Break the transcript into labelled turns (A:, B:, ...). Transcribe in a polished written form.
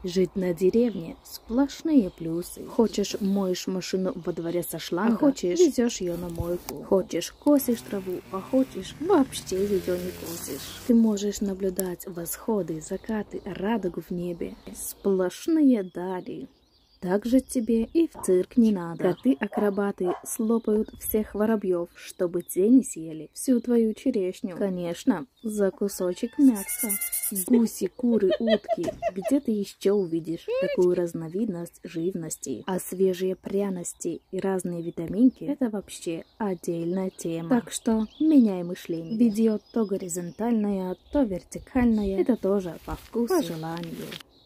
A: Жить на деревне – сплошные плюсы. Хочешь, моешь машину во дворе со шланга, а хочешь, везешь ее на мойку. Хочешь, косишь траву, а хочешь, вообще ее не косишь. Ты можешь наблюдать восходы, закаты, радугу в небе. Сплошные дали. Так же тебе и в цирк не надо. Коты-акробаты слопают всех воробьев, чтобы те не съели всю твою черешню. Конечно, за кусочек мяса. Гуси, куры, утки. Где ты еще увидишь такую разновидность живности? А свежие пряности и разные витаминки – это вообще отдельная тема. Так что меняй мышление. Видео то горизонтальное, то вертикальное. Это тоже по вкусу, по желанию.